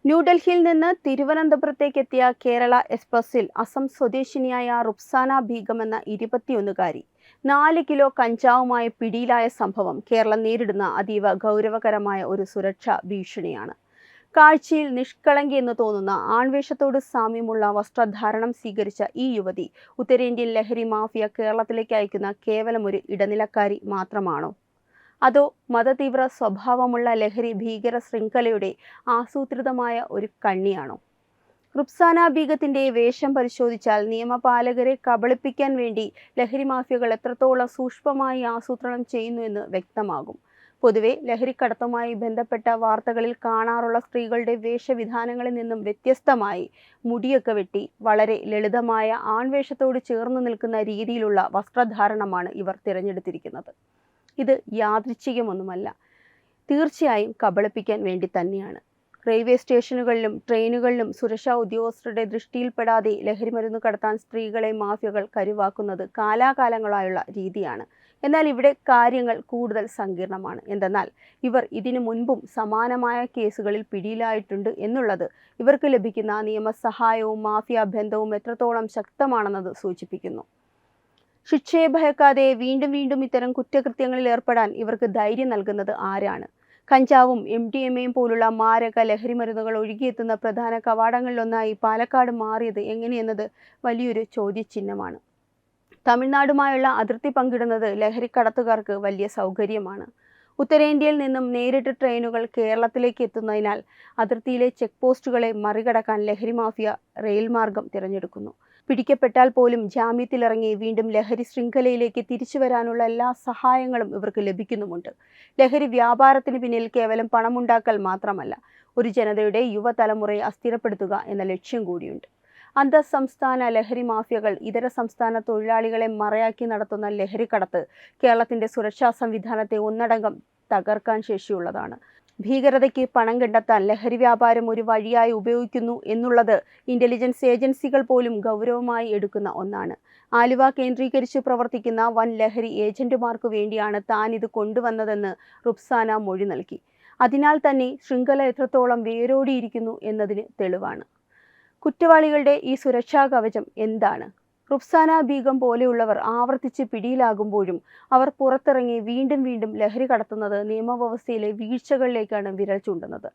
ന്യൂഡൽഹിയിൽ നിന്ന് തിരുവനന്തപുരത്തേക്കെത്തിയ കേരള എക്സ്പ്രസിൽ അസം സ്വദേശിനിയായ റുക്സാന ബീഗം എന്ന 21കാരി 4 കിലോ കഞ്ചാവുമായി പിടിയിലായ സംഭവം കേരളം നേരിടുന്ന അതീവ ഗൗരവകരമായ ഒരു സുരക്ഷാ ഭീഷണിയാണ്. കാഴ്ചയിൽ നിഷ്കളങ്കയെന്ന് തോന്നുന്ന ആൺവേഷത്തോട് സാമ്യമുള്ള വസ്ത്രധാരണം സ്വീകരിച്ച ഈ യുവതി ഉത്തരേന്ത്യൻ ലഹരി മാഫിയ കേരളത്തിലേക്ക് അയക്കുന്ന കേവലം ഒരു ഇടനിലക്കാരി മാത്രമാണോ? അതോ മതതീവ്ര സ്വഭാവമുള്ള ലഹരി ഭീകര ശൃംഖലയുടെ ആസൂത്രിതമായ ഒരു കണ്ണിയാണോ? റുക്സാന ബീഗത്തിന്റെ വേഷം പരിശോധിച്ചാൽ നിയമപാലകരെ കബളിപ്പിക്കാൻ വേണ്ടി ലഹരി മാഫിയകൾ എത്രത്തോളം സൂക്ഷ്മമായി ആസൂത്രണം ചെയ്യുന്നു എന്ന് വ്യക്തമാകും. പൊതുവെ ലഹരിക്കടത്തുമായി ബന്ധപ്പെട്ട വാർത്തകളിൽ കാണാറുള്ള സ്ത്രീകളുടെ വേഷവിധാനങ്ങളിൽ നിന്നും വ്യത്യസ്തമായി മുടിയൊക്കെ വെട്ടി വളരെ ലളിതമായ ആൺവേഷത്തോട് ചേർന്ന് നിൽക്കുന്ന രീതിയിലുള്ള വസ്ത്രധാരണമാണ് ഇവർ തിരഞ്ഞെടുത്തിരിക്കുന്നത്. ഇത് യാദൃച്ഛികമൊന്നുമല്ല, തീർച്ചയായും കബളിപ്പിക്കാൻ വേണ്ടി തന്നെയാണ്. റെയിൽവേ സ്റ്റേഷനുകളിലും ട്രെയിനുകളിലും സുരക്ഷാ ഉദ്യോഗസ്ഥരുടെ ദൃഷ്ടിയിൽപ്പെടാതെ ലഹരിമരുന്ന് കടത്താൻ സ്ത്രീകളെ മാഫിയകൾ കരുവാക്കുന്നത് കാലാകാലങ്ങളായുള്ള രീതിയാണ്. എന്നാൽ ഇവിടെ കാര്യങ്ങൾ കൂടുതൽ സങ്കീർണമാണ്. എന്തെന്നാൽ ഇവർ ഇതിനു മുൻപും സമാനമായ കേസുകളിൽ പിടിയിലായിട്ടുണ്ട് എന്നുള്ളത് ഇവർക്ക് ലഭിക്കുന്ന നിയമസഹായവും മാഫിയ ബന്ധവും എത്രത്തോളം ശക്തമാണെന്നത് സൂചിപ്പിക്കുന്നു. ശിക്ഷയെ ഭയക്കാതെ വീണ്ടും വീണ്ടും ഇത്തരം കുറ്റകൃത്യങ്ങളിൽ ഏർപ്പെടാൻ ഇവർക്ക് ധൈര്യം നൽകുന്നത് ആരാണ്? കഞ്ചാവും MDMA പോലുള്ള മാരക ലഹരിമരുന്നുകൾ ഒഴുകിയെത്തുന്ന പ്രധാന കവാടങ്ങളിലൊന്നായി പാലക്കാട് മാറിയത് എങ്ങനെയെന്നത് വലിയൊരു ചോദ്യചിഹ്നമാണ്. തമിഴ്നാടുമായുള്ള അതിർത്തി പങ്കിടുന്നത് ലഹരിക്കടത്തുകാർക്ക് വലിയ സൗകര്യമാണ്. ഉത്തരേന്ത്യയിൽ നിന്നും നേരിട്ട് ട്രെയിനുകൾ കേരളത്തിലേക്ക് എത്തുന്നതിനാൽ അതിർത്തിയിലെ ചെക്ക് പോസ്റ്റുകളെ മറികടക്കാൻ ലഹരി മാഫിയ റെയിൽ മാർഗം തിരഞ്ഞെടുക്കുന്നു. പിടിക്കപ്പെട്ടാൽ പോലും ജാമ്യത്തിലിറങ്ങി വീണ്ടും ലഹരി ശൃംഖലയിലേക്ക് തിരിച്ചു വരാനുള്ള എല്ലാ സഹായങ്ങളും ഇവർക്ക് ലഭിക്കുന്നുമുണ്ട്. ലഹരി വ്യാപാരത്തിന് പിന്നിൽ കേവലം പണമുണ്ടാക്കൽ മാത്രമല്ല, ഒരു ജനതയുടെ യുവതലമുറയെ അസ്ഥിരപ്പെടുത്തുക എന്ന ലക്ഷ്യം കൂടിയുണ്ട്. അന്തർസംസ്ഥാന ലഹരി മാഫിയകൾ ഇതര സംസ്ഥാന തൊഴിലാളികളെ മറയാക്കി നടത്തുന്ന ലഹരിക്കടത്ത് കേരളത്തിന്റെ സുരക്ഷാ സംവിധാനത്തെ ഒന്നടങ്കം തകർക്കാൻ ശേഷിയുള്ളതാണ്. ഭീകരതയ്ക്ക് പണം കണ്ടെത്താൻ ലഹരി വ്യാപാരം ഒരു വഴിയായി ഉപയോഗിക്കുന്നു എന്നുള്ളത് ഇന്റലിജൻസ് ഏജൻസികൾ പോലും ഗൗരവമായി എടുക്കുന്ന ഒന്നാണ്. ആലുവ കേന്ദ്രീകരിച്ച് പ്രവർത്തിക്കുന്ന വൻ ലഹരി ഏജന്റുമാർക്ക് വേണ്ടിയാണ് താൻ ഇത് കൊണ്ടുവന്നതെന്ന് റുക്സാന മൊഴി നൽകി. അതിനാൽ തന്നെ ശൃംഖല എത്രത്തോളം വേരോടിയിരിക്കുന്നു എന്നതിന് തെളിവാണ്. കുറ്റവാളികളുടെ ഈ സുരക്ഷാ കവചം എന്താണ്? റുക്സാന ബീഗം പോലെയുള്ളവർ ആവർത്തിച്ച് പിടിയിലാകുമ്പോഴും അവർ പുറത്തിറങ്ങി വീണ്ടും വീണ്ടും ലഹരി കടത്തുന്നത് നിയമവ്യവസ്ഥയിലെ വീഴ്ചകളിലേക്കാണ് വിരൽ ചൂണ്ടുന്നത്.